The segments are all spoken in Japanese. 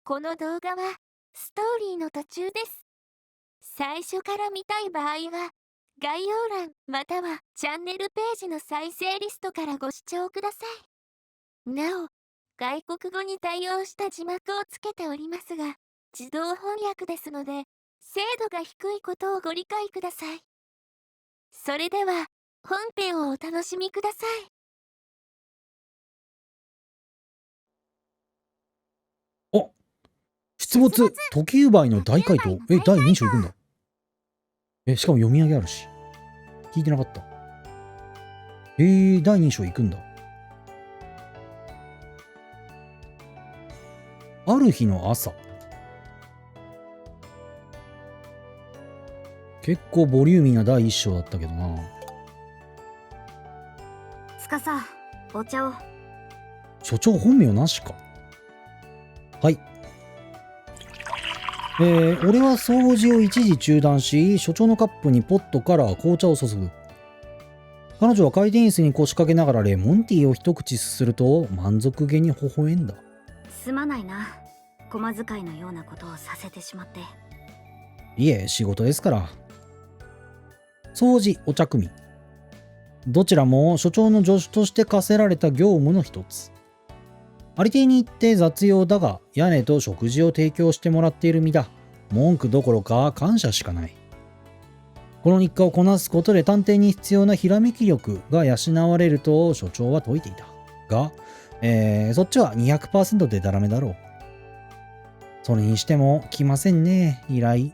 この動画はストーリーの途中です。最初から見たい場合は概要欄またはチャンネルページの再生リストからご視聴ください。なお、外国語に対応した字幕をつけておりますが、自動翻訳ですので、精度が低いことをご理解ください。それでは、本編をお楽しみください。あ、出没、時奪いの大怪盗。第2章行くんだ。しかも読み上げあるし。聞いてなかった。第2章行くんだ。ある日の朝。結構ボリューミーな第1章だったけどな。司、お茶を。所長本名なしか。はい。俺は掃除を一時中断し、所長のカップにポットから紅茶を注ぐ。彼女は回転椅子に腰掛けながらレモンティーを一口すすると満足げに微笑んだ。すまないな。駒使いのようなことをさせてしまって。いえ、仕事ですから。掃除、お茶汲み。どちらも所長の助手として課せられた業務の一つ。ありていに行って雑用だが、屋根と食事を提供してもらっている身だ。文句どころか感謝しかない。この日課をこなすことで探偵に必要なひらめき力が養われると所長は説いていた。が、そっちは 200% でダラメだろう。それにしても来ませんね、依頼。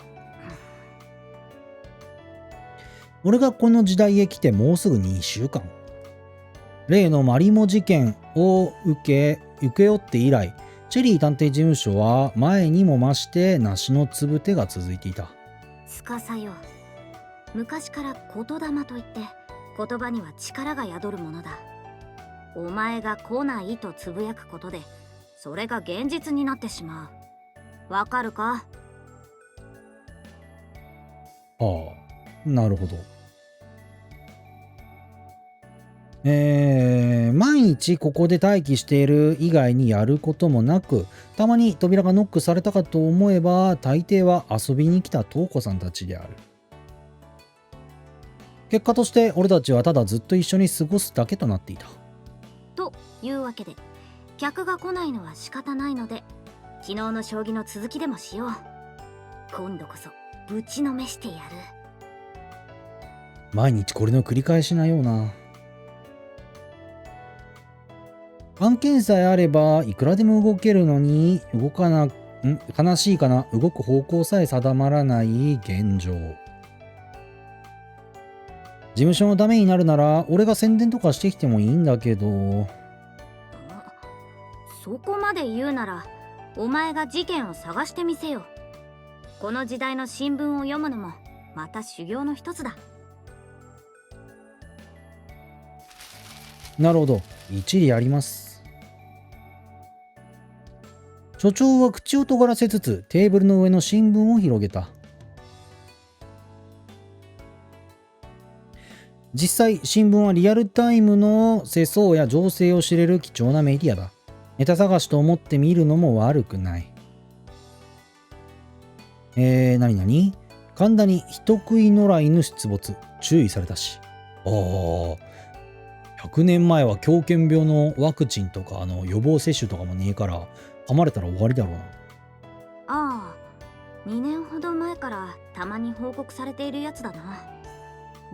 俺がこの時代へ来てもうすぐ2週間。例のマリモ事件を請け負って以来、チェリー探偵事務所は前にも増して梨のつぶてが続いていた。司よ。昔から言霊といって言葉には力が宿るものだ。お前が来ないとつぶやくことでそれが現実になってしまう。わかるか？ああ、なるほど。毎日ここで待機している以外にやることもなく、たまに扉がノックされたかと思えば、大抵は遊びに来た瞳子さんたちである。結果として俺たちはただずっと一緒に過ごすだけとなっていた。というわけで、客が来ないのは仕方ないので、昨日の将棋の続きでもしよう。今度こそぶちのめしてやる。毎日これの繰り返しなような。案件さえあればいくらでも動けるのに悲しいかな、動く方向さえ定まらない現状。事務所のためになるなら俺が宣伝とかしてきてもいいんだけど。そこまで言うならお前が事件を探してみせよ。この時代の新聞を読むのもまた修行の一つだ。なるほど、一理あります。所長は口を尖らせつつテーブルの上の新聞を広げた。実際新聞はリアルタイムの世相や情勢を知れる貴重なメディアだ。ネタ探しと思って見るのも悪くない。何々、神田に人食い野良犬出没、注意されたし。100年前は狂犬病のワクチンとか予防接種とかもねえから噛まれたら終わりだろうな。ああ、2年ほど前からたまに報告されているやつだな。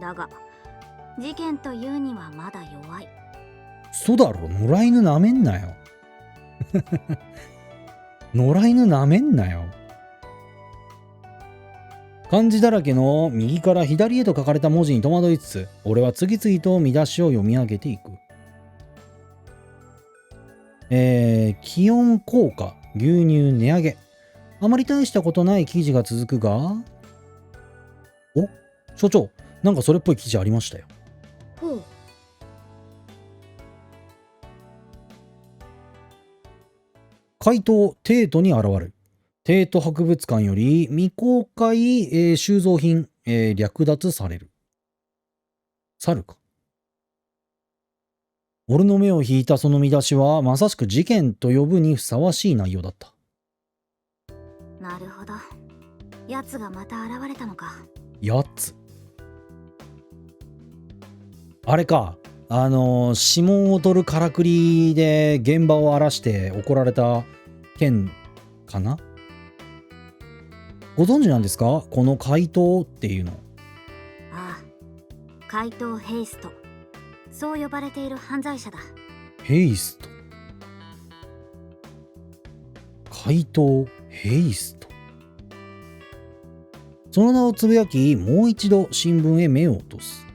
だが事件というにはまだ弱い。そうだろ、野良犬なめんなよ。野良犬なめんなよ。漢字だらけの右から左へと書かれた文字に戸惑いつつ、俺は次々と見出しを読み上げていく。気温効果、牛乳値上げ。あまり大したことない記事が続くが、所長、なんかそれっぽい記事ありましたよ。ほう。怪盗テートに現る。テート博物館より未公開、収蔵品、略奪される。猿か。俺の目を引いたその見出しはまさしく事件と呼ぶにふさわしい内容だった。なるほど。奴がまた現れたのか。やつ。あれか。指紋を取るからくりで現場を荒らして怒られた件かな。ご存知なんですか、この怪盗っていうの。ああ、怪盗ヘイスト。そう呼ばれている犯罪者だ。ヘイスト。怪盗ヘイスト。その名をつぶやき、もう一度新聞へ目を落とす。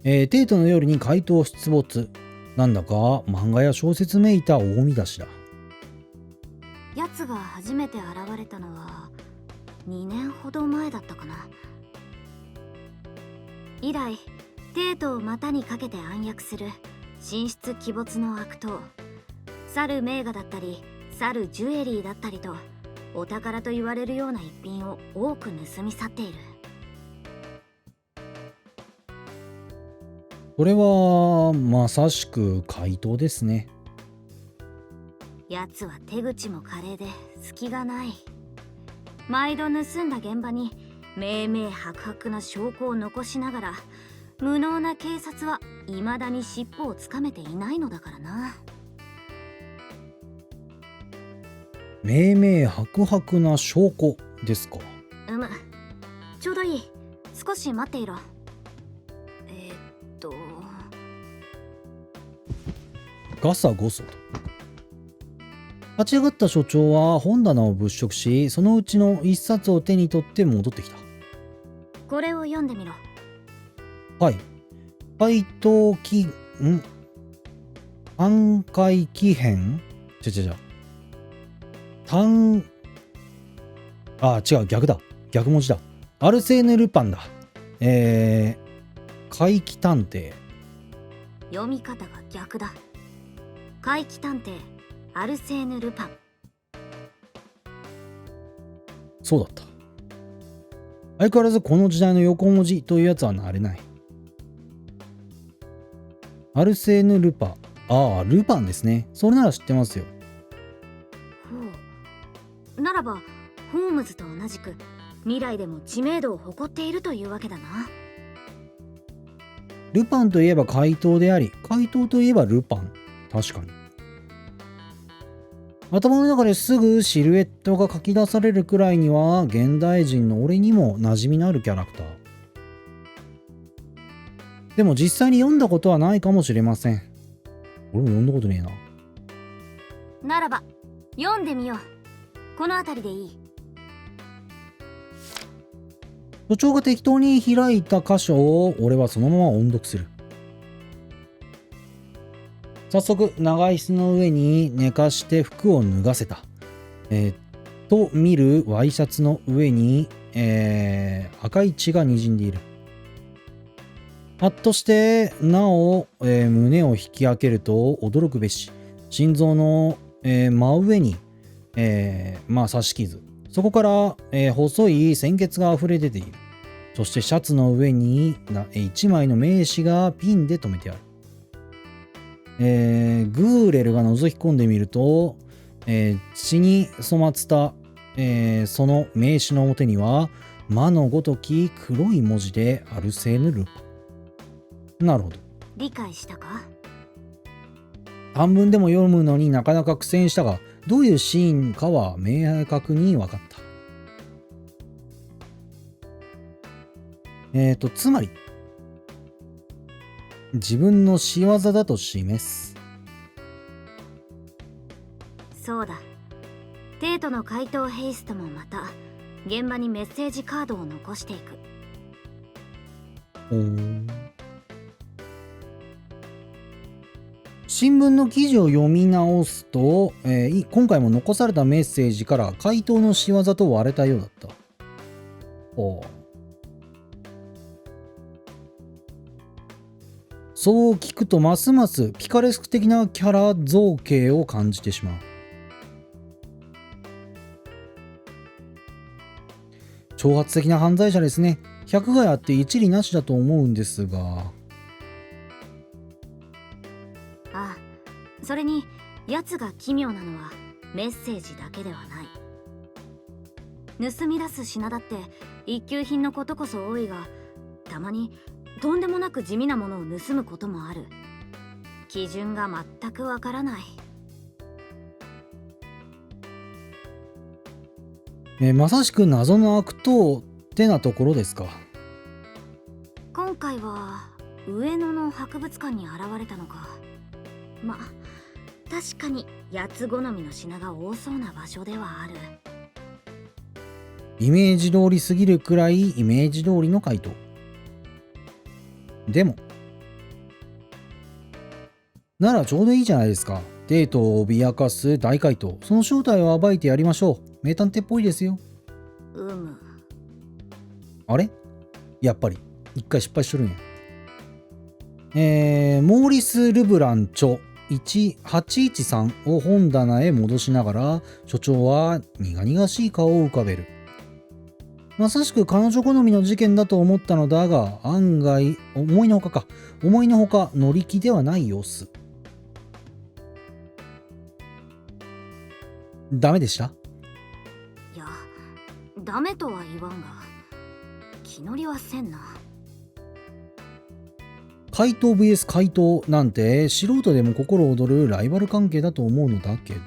テートの夜に怪盗出没。なんだか漫画や小説めいた大見出しだ。奴が初めて現れたのは2年ほど前だったかな。以来テートを股にかけて暗躍する神出鬼没の悪党、猿名画だったり猿ジュエリーだったりとお宝と言われるような一品を多く盗み去っている。これはまさしく怪盗ですね。奴は手口も華麗で隙がない。毎度盗んだ現場に明々白々な証拠を残しながら、無能な警察は未だに尻尾をつかめていないのだからな。明々白々な証拠ですか。ちょうどいい。少し待っていろ。ガサゴソと。立ち上がった所長は本棚を物色し、そのうちの一冊を手に取って戻ってきた。これを読んでみろ。はい。暗海奇変違う、逆だ。逆文字だ。アルセーヌ・ルパンだ。怪奇探偵。読み方が逆だ。怪奇探偵アルセーヌ・ルパン。そうだった。相変わらずこの時代の横文字というやつは慣れない。アルセーヌ・ルパン。ああ、ルパンですね。それなら知ってますよ。ほう。ならばホームズと同じく未来でも知名度を誇っているというわけだな。ルパンといえば怪盗であり、怪盗といえばルパン。確かに。頭の中ですぐシルエットが書き出されるくらいには現代人の俺にも馴染みのあるキャラクター。でも実際に読んだことはないかもしれません。俺も読んだことねえな。ならば読んでみよう。この辺りでいい。所長が適当に開いた箇所を俺はそのまま音読する。早速長椅子の上に寝かして服を脱がせた。見るワイシャツの上に、赤い血がにじんでいる。はっとしてなお、胸を引き開けると驚くべし。心臓の、真上に、刺し傷。そこから、細い鮮血が溢れ出ている。そしてシャツの上に一枚の名刺がピンで留めてある。グーレルが覗き込んでみると、血に染まった、その名刺の表には魔のごとき黒い文字でアルセーヌ・ルパン。なるほど。理解したか？短文でも読むのになかなか苦戦したが、どういうシーンかは明確に分かった。つまり自分の仕業だと示す。そうだ。テートの怪盗ヘイストもまた現場にメッセージカードを残していく。新聞の記事を読み直すと、今回も残されたメッセージから怪盗の仕業と割れたようだった。そう聞くとますますピカレスク的なキャラ造形を感じてしまう。挑発的な犯罪者ですね。百害あって一理なしだと思うんですが。ああ、それに奴が奇妙なのはメッセージだけではない。盗み出す品だって一級品のことこそ多いが、たまにとんでもなく地味なものを盗むこともある。基準が全くわからない。まさしく謎の悪党ってなところですか。今回は上野の博物館に現れたのか。ま、確かに奴好みの品が多そうな場所ではある。イメージ通りすぎるくらいイメージ通りの回答。でもならちょうどいいじゃないですか。デートを脅かす大怪盗、その正体を暴いてやりましょう。名探偵っぽいですよ。あれやっぱり一回失敗しとるんや。モーリス・ルブラン著813を本棚へ戻しながら、所長は苦々しい顔を浮かべる。まさしく彼女好みの事件だと思ったのだが、案外思いのほか乗り気ではない様子。ダメでした？いや、ダメとは言わんが、気乗りはせんな。怪盗 vs 怪盗なんて素人でも心躍るライバル関係だと思うのだけど、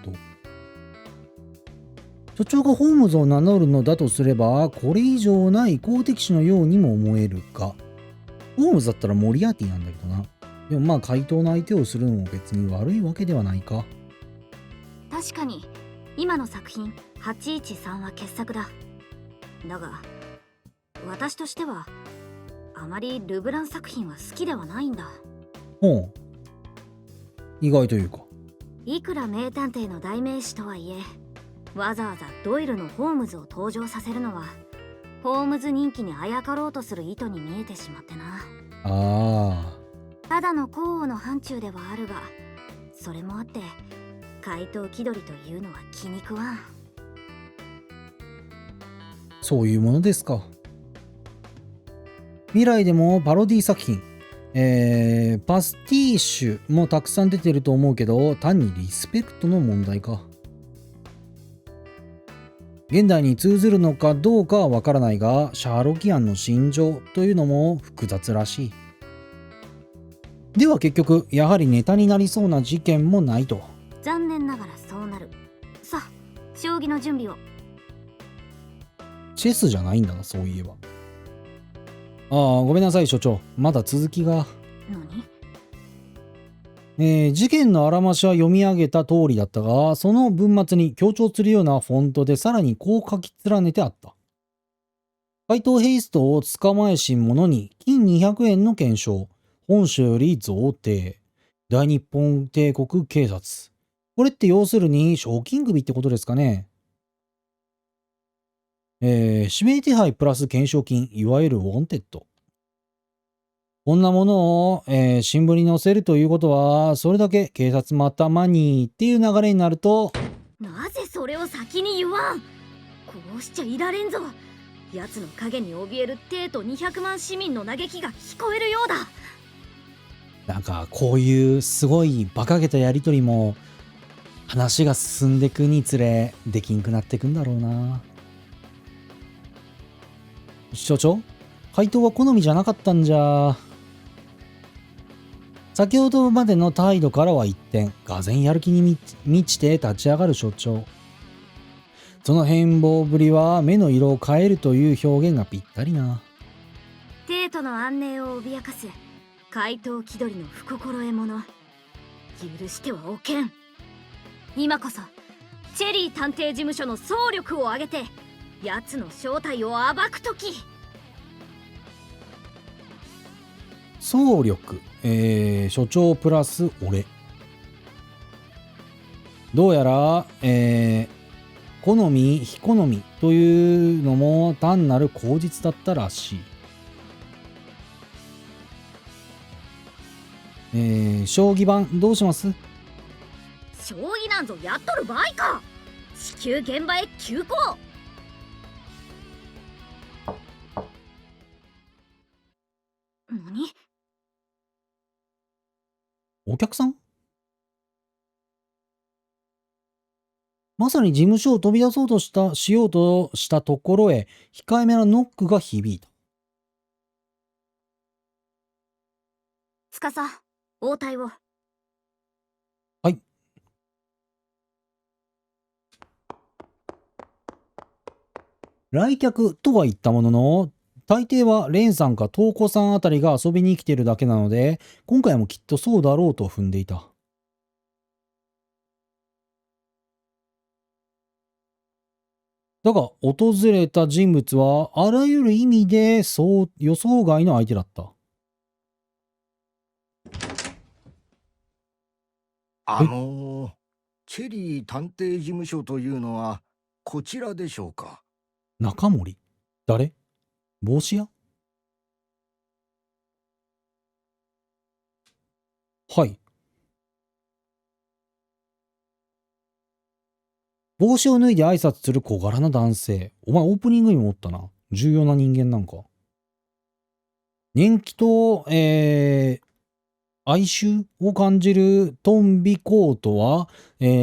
所長がホームズを名乗るのだとすれば、これ以上ない好敵手のようにも思えるが、ホームズだったらモリアーティなんだけどな。でもまあ怪盗の相手をするのも別に悪いわけではないか。確かに今の作品813は傑作だ。だが私としてはあまりルブラン作品は好きではないんだ。ほう。意外というか。いくら名探偵の代名詞とはいえ、わざわざドイルのホームズを登場させるのはホームズ人気にあやかろうとする意図に見えてしまってな。あただの候補の範疇ではあるが、それもあって怪盗気取りというのは気に食わん。そういうものですか。未来でもパロディ作品、パスティッシュもたくさん出てると思うけど、単にリスペクトの問題か。現代に通ずるのかどうかはわからないが、シャーロキアンの心情というのも複雑らしい。では結局、やはりネタになりそうな事件もないと。残念ながらそうなる。さあ、将棋の準備を。チェスじゃないんだな、そういえば。ああ、ごめんなさい、所長。まだ続きが。事件のあらましは読み上げた通りだったが、その文末に強調するようなフォントでさらにこう書き連ねてあった。怪盗ヘイストを捕まえし者に金200円の懸賞。本書より贈呈。大日本帝国警察。これって要するに賞金首ってことですかね。指名手配プラス懸賞金、いわゆるウォンテッド。こんなものを、新聞に載せるということは、それだけ警察も頭にっていう流れになると、なぜそれを先に言わん。こうしちゃいられんぞ。奴の影に怯える帝都200万市民の嘆きが聞こえるようだ。なんかこういうすごい馬鹿げたやりとりも、話が進んでくにつれできんくなってくんだろうな。所長、回答は好みじゃなかったんじゃ。先ほどまでの態度からは一転、がぜんやる気に満ちて立ち上がる所長。その変貌ぶりは目の色を変えるという表現がぴったりな。帝都の安寧を脅かす怪盗気取りの不心得者。許してはおけん。今こそチェリー探偵事務所の総力を挙げて奴の正体を暴くとき。総力、所長プラス俺。どうやら、好み非好みというのも単なる口実だったらしい。将棋盤どうします？将棋なんぞやっとる場合か。至急現場へ急行。何？お客さん？まさに事務所を飛び出そうとしようとしたところへ、控えめなノックが響いた。司、応対を。はい。来客とは言ったものの、大抵はレンさんかトウコさんあたりが遊びに来てるだけなので、今回もきっとそうだろうと踏んでいた。だが、訪れた人物はあらゆる意味で予想外の相手だった。チェリー探偵事務所というのはこちらでしょうか？中森？誰？帽子屋？はい。帽子を脱いで挨拶する小柄な男性。お前オープニングにもおったな。重要な人間なんか。年季と、哀愁を感じるトンビコートは、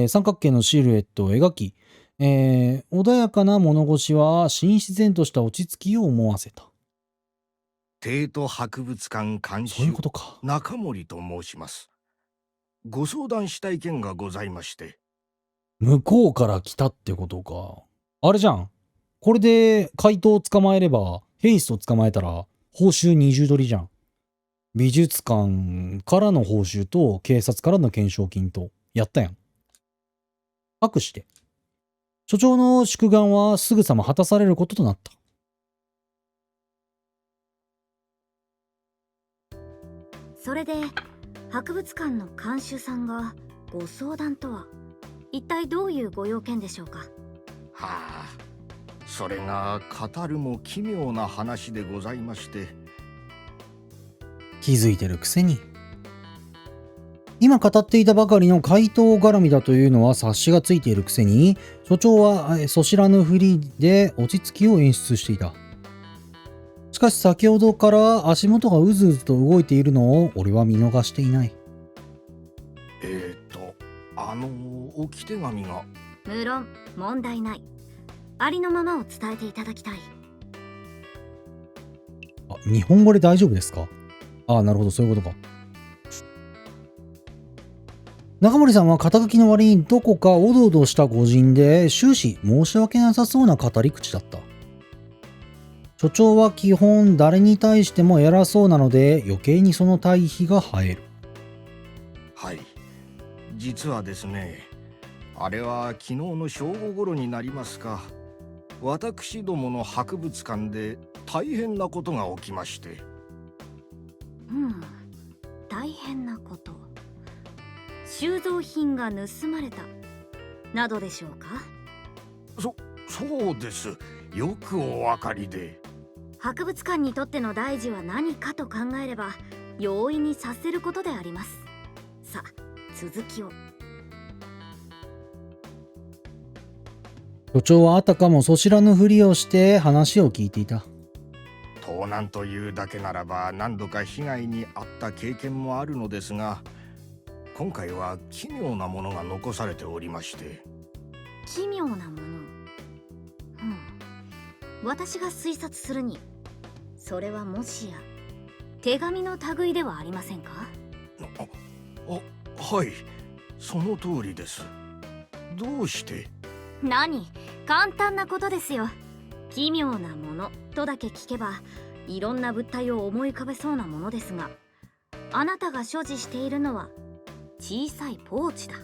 三角形のシルエットを描き、穏やかな物腰は新自然とした落ち着きを思わせた。帝都博物館監そういう修ことか。中森と申します。ご相談したい件がございまして。向こうから来たってことか。あれじゃん。これで怪盗を捕まえれば、ヘイスト捕まえたら、報酬20ドルじゃん。美術館からの報酬と警察からの懸賞金と、やったやん。かくして、所長の宿願はすぐさま果たされることとなった。それで博物館の監修さんがご相談とは一体どういうご用件でしょうか？はあ、それが語るも奇妙な話でございまして。気づいてるくせに。今語っていたばかりの怪盗絡みだというのは察しがついているくせに、所長はそ知らぬふりで落ち着きを演出していた。しかし先ほどから足元がうずうずと動いているのを俺は見逃していない。置き手紙が。無論問題ない。ありのままを伝えていただきたい。日本語で大丈夫ですか？なるほど、そういうことか。中森さんは肩書きの割にどこかおどおどした語人で終始申し訳なさそうな語り口だった。所長は基本誰に対しても偉そうなので余計にその対比が映える。はい、実はですね、あれは昨日の正午頃になりますか、私どもの博物館で大変なことが起きまして。大変なこと。収蔵品が盗まれたなどでしょうか？そうです。よくお分かりで。博物館にとっての大事は何かと考えれば容易に察せることであります。さあ、続きを。所長はあたかもそ知らぬふりをして話を聞いていた。盗難というだけならば何度か被害に遭った経験もあるのですが、今回は奇妙なものが残されておりまして。奇妙なもの。私が推察するに、それはもしや手紙の類ではありませんか？はい、その通りです。どうして？何、簡単なことですよ。奇妙なものとだけ聞けばいろんな物体を思い浮かべそうなものですが、あなたが所持しているのは小さいポーチだ。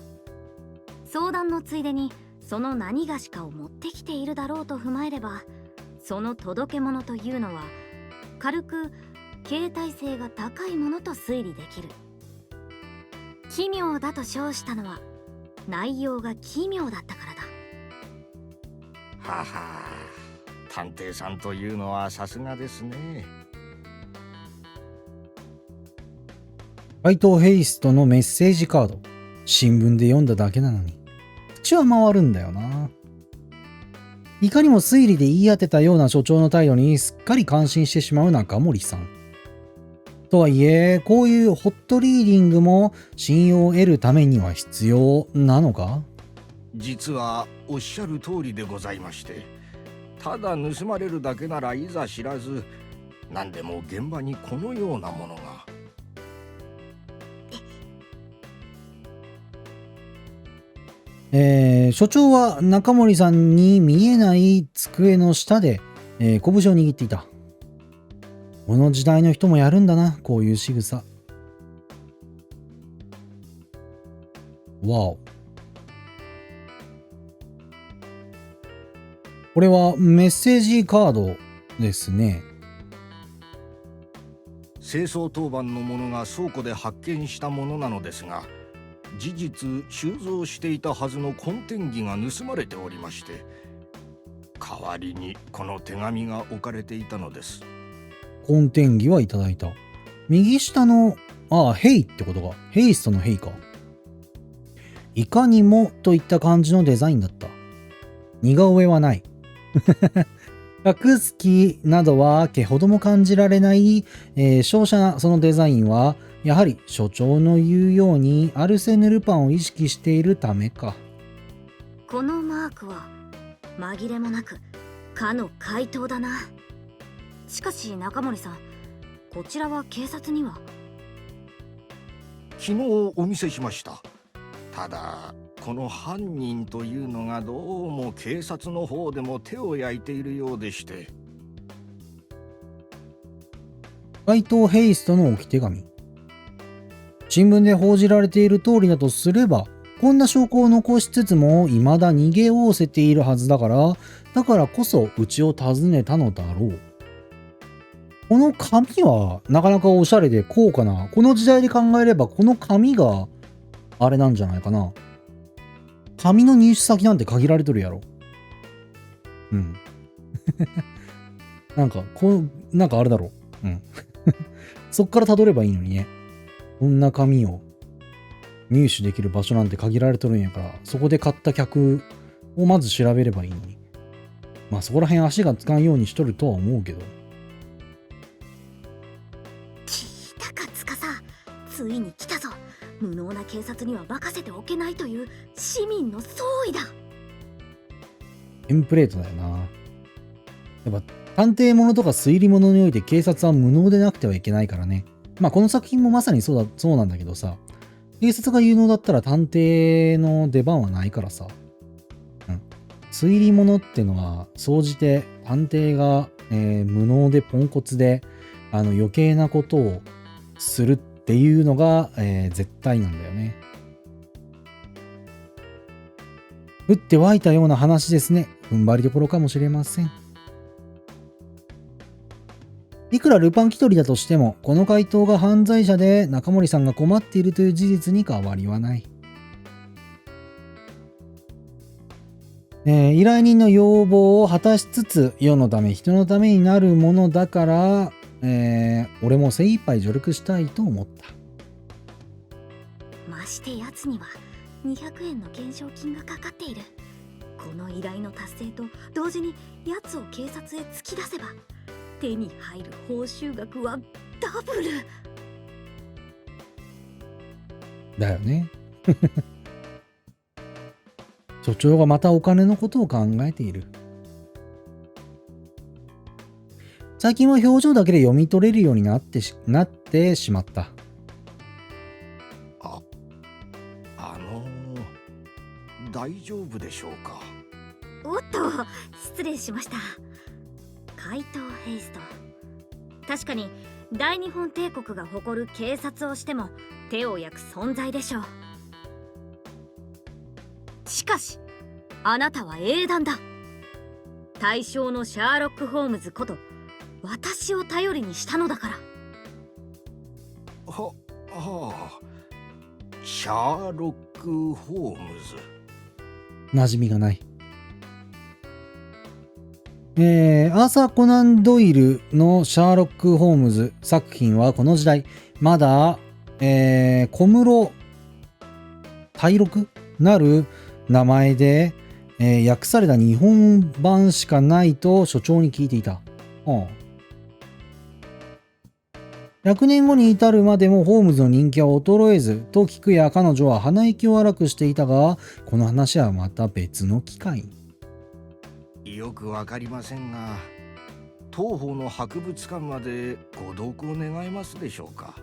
相談のついでにその何がしかを持ってきているだろうと踏まえれば、その届け物というのは軽く携帯性が高いものと推理できる。奇妙だと称したのは内容が奇妙だったからだ。はは、探偵さんというのはさすがですね。怪盗ヘイストのメッセージカード。新聞で読んだだけなのに口は回るんだよな。いかにも推理で言い当てたような所長の態度にすっかり感心してしまう中森さん。とはいえ、こういうホットリーディングも信用を得るためには必要なのか？実はおっしゃる通りでございまして、ただ盗まれるだけならいざ知らず、何でも現場にこのようなものが。所長は中森さんに見えない机の下で、拳を握っていた。この時代の人もやるんだな、こういう仕草。わお。これはメッセージカードですね。清掃当番の者が倉庫で発見したものなのですが、事実収蔵していたはずのコンテンギが盗まれておりまして、代わりにこの手紙が置かれていたのです。コンテンギはいただいた。右下の、ヘイってことか。ヘイストのヘイか。いかにもといった感じのデザインだった。似顔絵はない。隠す気などは毛ほども感じられない、瀟洒なそのデザインは、やはり所長の言うようにアルセーヌ・ルパンを意識しているためか。このマークは紛れもなくかの怪盗だな。しかし中森さん、こちらは警察には？昨日お見せしました。ただこの犯人というのがどうも警察の方でも手を焼いているようでして。怪盗ヘイストの置き手紙。新聞で報じられている通りだとすれば、こんな証拠を残しつつも未だ逃げおおせているはずだから、だからこそうちを訪ねたのだろう。この紙はなかなかおしゃれで高価な。この時代で考えればこの紙があれなんじゃないかな。紙の入手先なんて限られとるやろ。うん。なんかあれだろう。うん。そっから辿ればいいのにね。こんな紙を入手できる場所なんて限られとるんやから、そこで買った客をまず調べればいいのに。まあそこら辺足がつかんようにしとるとは思うけど。聞いたか司、ついに来たぞ。無能な警察には任せておけないという市民の総意だ。テンプレートだよな。やっぱ探偵物とか推理物において警察は無能でなくてはいけないからね。まあこの作品もまさにそうなんだけどさ、警察が有能だったら探偵の出番はないからさ。うん。推理物ってのは総じて探偵が、無能でポンコツで余計なことをするっていうのが、絶対なんだよね。打って湧いたような話ですね。踏ん張りどころかもしれません。いくらルパン気取りだとしても、この怪盗が犯罪者で中森さんが困っているという事実に変わりはない。依頼人の要望を果たしつつ、世のため人のためになるものだから、俺も精一杯助力したいと思った。まして奴には200円の懸賞金がかかっている。この依頼の達成と同時に奴を警察へ突き出せば、手に入る報酬額はダブルだよね。所長がまたお金のことを考えている。最近は表情だけで読み取れるようになってしまった。大丈夫でしょうか。おっと、失礼しました。怪盗ヘイスト、確かに大日本帝国が誇る警察をしても手を焼く存在でしょう。しかしあなたは英断だ。大正のシャーロック・ホームズこと私を頼りにしたのだから。シャーロック・ホームズ。馴染みがない。アーサー・コナン・ドイルのシャーロック・ホームズ作品はこの時代、まだ、小室大録なる名前で、訳された日本版しかないと所長に聞いていた。100年後に至るまでもホームズの人気は衰えずと聞くや、彼女は鼻息を荒くしていたが、この話はまた別の機会に。よくわかりませんが、東方の博物館までご同行願えますでしょうか。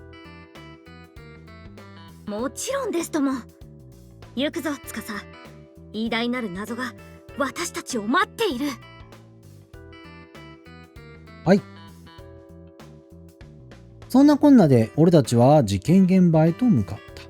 もちろんですとも。行くぞ司。偉大なる謎が私たちを待っている。はい。そんなこんなで俺たちは事件現場へと向かった。